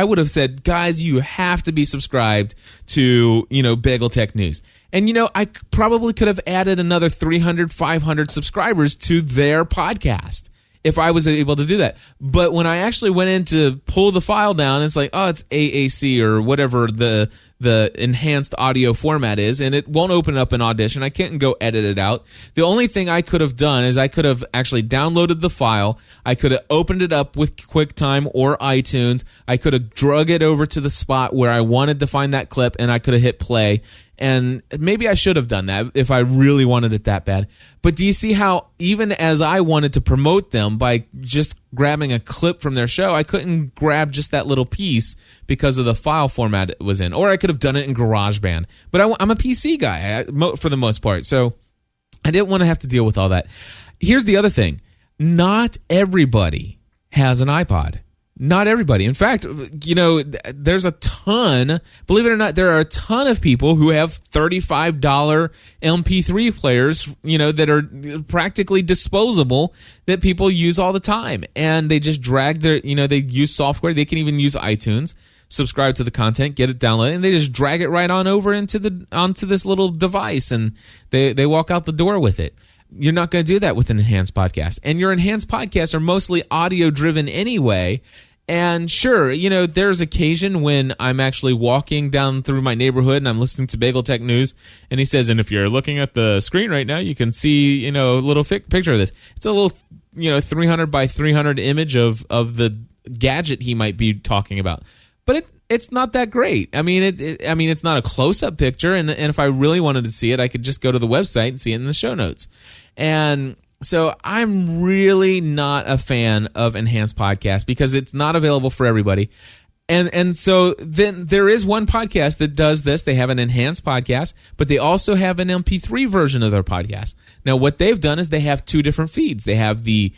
would have said, guys, you have to be subscribed to, Bagel Tech News. And, I probably could have added another 300, 500 subscribers to their podcast if I was able to do that. But when I actually went in to pull the file down, it's like, it's AAC or whatever the the enhanced audio format is, and it won't open up in Audition. I can't go edit it out. The only thing I could have done is I could have actually downloaded the file. I could have opened it up with QuickTime or iTunes. I could have drug it over to the spot where I wanted to find that clip, and I could have hit play. And maybe I should have done that if I really wanted it that bad. But do you see how even as I wanted to promote them by just grabbing a clip from their show, I couldn't grab just that little piece because of the file format it was in. Or I could have done it in GarageBand. But I'm a PC guy for the most part, so I didn't want to have to deal with all that. Here's the other thing. Not everybody has an iPod. Not everybody. In fact, there's a ton, believe it or not, there are a ton of people who have $35 MP3 players, that are practically disposable that people use all the time. And they just drag their, they use software. They can even use iTunes, subscribe to the content, get it downloaded, and they just drag it right on over onto this little device, and they walk out the door with it. You're not going to do that with an enhanced podcast. And your enhanced podcasts are mostly audio driven anyway. And sure, there's occasion when I'm actually walking down through my neighborhood and I'm listening to Bagel Tech News, and he says, and if you're looking at the screen right now, you can see, a little picture of this. It's a little, 300 by 300 image of the gadget he might be talking about. But it's not that great. I mean, it's not a close-up picture, and if I really wanted to see it, I could just go to the website and see it in the show notes. And so I'm really not a fan of enhanced podcasts because it's not available for everybody. And so then there is one podcast that does this. They have an enhanced podcast, but they also have an MP3 version of their podcast. Now, what they've done is they have two different feeds. They have the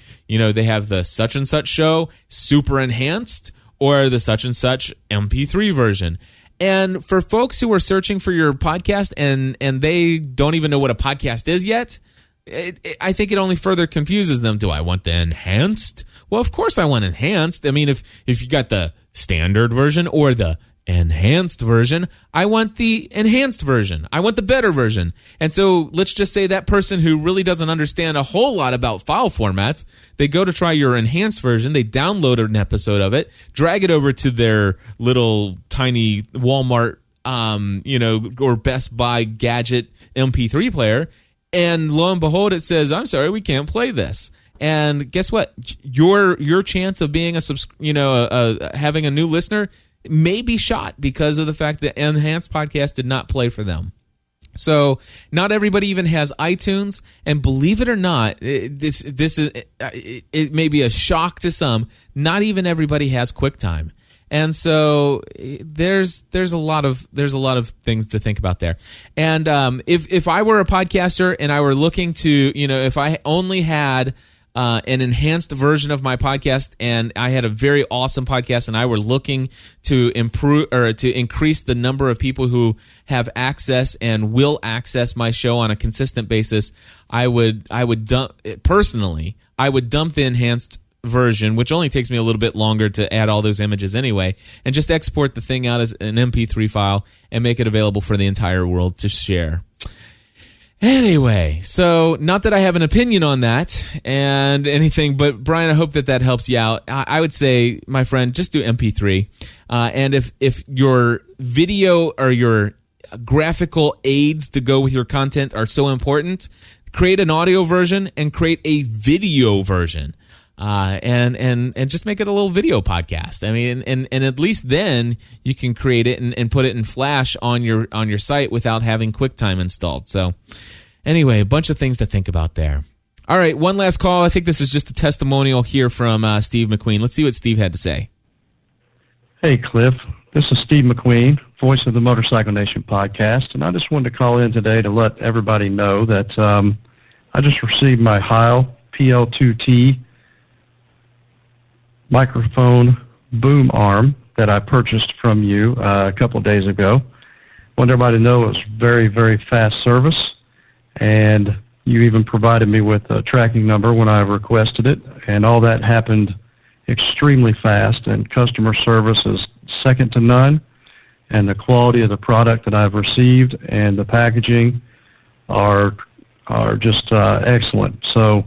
such and such show, super enhanced, or the such and such MP3 version. And for folks who are searching for your podcast and they don't even know what a podcast is yet, I think it only further confuses them. Do I want the enhanced? Well, of course I want enhanced. I mean, if you got the standard version or the enhanced version, I want the enhanced version. I want the better version. And so let's just say that person who really doesn't understand a whole lot about file formats, they go to try your enhanced version, they download an episode of it, drag it over to their little tiny Walmart, or Best Buy gadget MP3 player, and lo and behold, it says, "I'm sorry, we can't play this." And guess what? Your chance of being having a new listener may be shot because of the fact that Enhanced Podcast did not play for them. So not everybody even has iTunes, and believe it or not, it may be a shock to some. Not even everybody has QuickTime. And so there's a lot of things to think about there. And if I were a podcaster and I were looking to, if I only had an enhanced version of my podcast and I had a very awesome podcast and I were looking to improve or to increase the number of people who have access and will access my show on a consistent basis, I would dump the enhanced version, which only takes me a little bit longer to add all those images anyway, and just export the thing out as an MP3 file and make it available for the entire world to share. Anyway, so not that I have an opinion on that and anything, but Brian, I hope that helps you out. I would say, my friend, just do MP3. And if your video or your graphical aids to go with your content are so important, create an audio version and create a video version. And just make it a little video podcast. I mean, and at least then you can create it and put it in Flash on your site without having QuickTime installed. So anyway, a bunch of things to think about there. All right, one last call. I think this is just a testimonial here from Steve McQueen. Let's see what Steve had to say. Hey, Cliff. This is Steve McQueen, voice of the Motorcycle Nation podcast, and I just wanted to call in today to let everybody know that I just received my Heil PL2T microphone boom arm that I purchased from you a couple of days ago. I want everybody to know it was very, very fast service, and you even provided me with a tracking number when I requested it, and all that happened extremely fast, and customer service is second to none, and the quality of the product that I've received and the packaging are just excellent. So,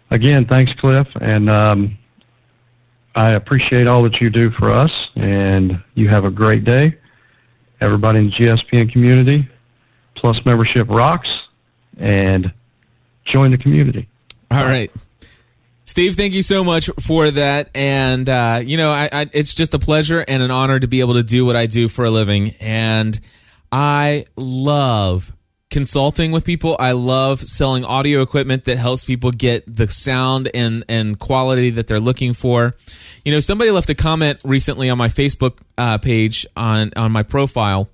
again, thanks, Cliff, and I appreciate all that you do for us, and you have a great day. everybody in the GSPN community, Plus membership rocks, and join the community. All right. Steve, thank you so much for that. And, it's just a pleasure and an honor to be able to do what I do for a living. And I love consulting with people. I love selling audio equipment that helps people get the sound and quality that they're looking for. Somebody left a comment recently on my Facebook page on my profile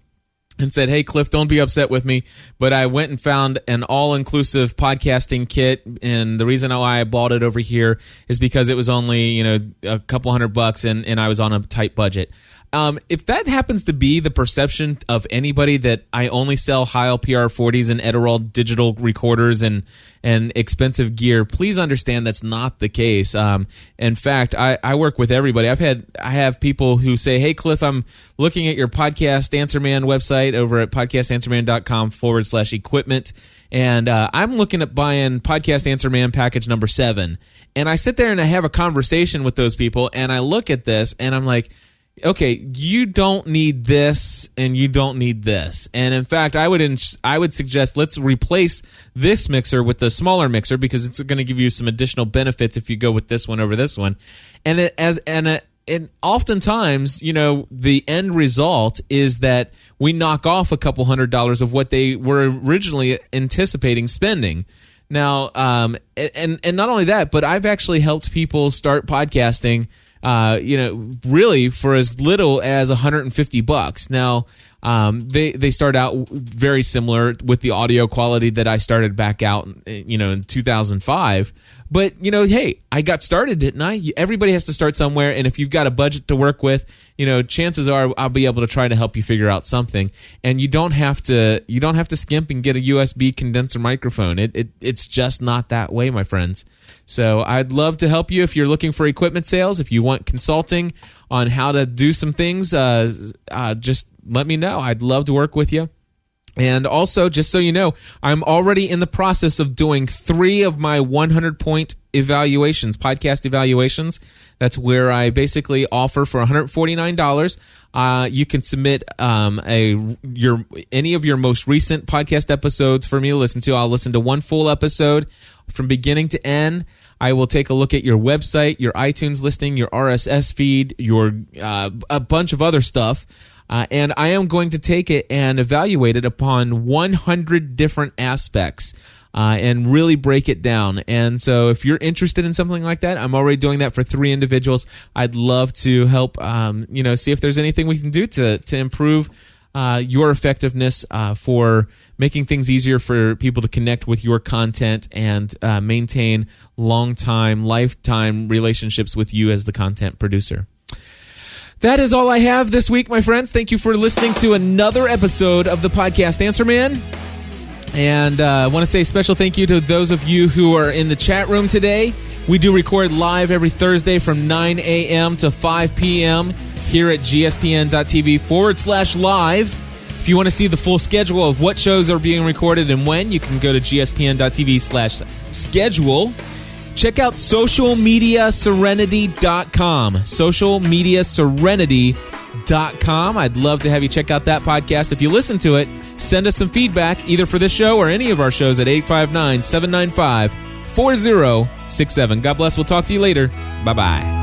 and said, "Hey, Cliff, don't be upset with me, but I went and found an all-inclusive podcasting kit, and the reason why I bought it over here is because it was only, a couple $100 and I was on a tight budget." If that happens to be the perception of anybody, that I only sell Heil PR40s and Edirol digital recorders and expensive gear, please understand that's not the case. In fact, I work with everybody. I have people who say, "Hey, Cliff, I'm looking at your Podcast Answer Man website over at podcastanswerman.com/equipment, and I'm looking at buying Podcast Answer Man package number 7." And I sit there and I have a conversation with those people, and I look at this and I'm like, okay, you don't need this and you don't need this. And in fact, I would suggest let's replace this mixer with the smaller mixer because it's going to give you some additional benefits if you go with this one over this one. And oftentimes, the end result is that we knock off a couple $100 of what they were originally anticipating spending. Now, and not only that, but I've actually helped people start podcasting really for as little as $150. Now, they start out very similar with the audio quality that I started back out, in 2005. But, hey, I got started, didn't I? Everybody has to start somewhere. And if you've got a budget to work with, chances are I'll be able to try to help you figure out something. And you don't have to skimp and get a USB condenser microphone. It's just not that way, my friends. So I'd love to help you if you're looking for equipment sales. If you want consulting on how to do some things, just let me know. I'd love to work with you. And also, just so you know, I'm already in the process of doing 3 of my 100-point evaluations, podcast evaluations. That's where I basically offer for $149. You can submit any of your most recent podcast episodes for me to listen to. I'll listen to one full episode from beginning to end. I will take a look at your website, your iTunes listing, your RSS feed, a bunch of other stuff. And I am going to take it and evaluate it upon 100 different aspects and really break it down. And so if you're interested in something like that, I'm already doing that for 3 individuals. I'd love to help, see if there's anything we can do to improve your effectiveness for making things easier for people to connect with your content and maintain lifetime relationships with you as the content producer. That is all I have this week, my friends. Thank you for listening to another episode of the Podcast Answer Man. And I want to say a special thank you to those of you who are in the chat room today. We do record live every Thursday from 9 a.m. to 5 p.m. here at gspn.tv/live. If you want to see the full schedule of what shows are being recorded and when, you can go to gspn.tv/schedule. Check out socialmediaserenity.com. Socialmediaserenity.com. I'd love to have you check out that podcast. If you listen to it, send us some feedback either for this show or any of our shows at 859-795-4067. God bless. We'll talk to you later. Bye-bye.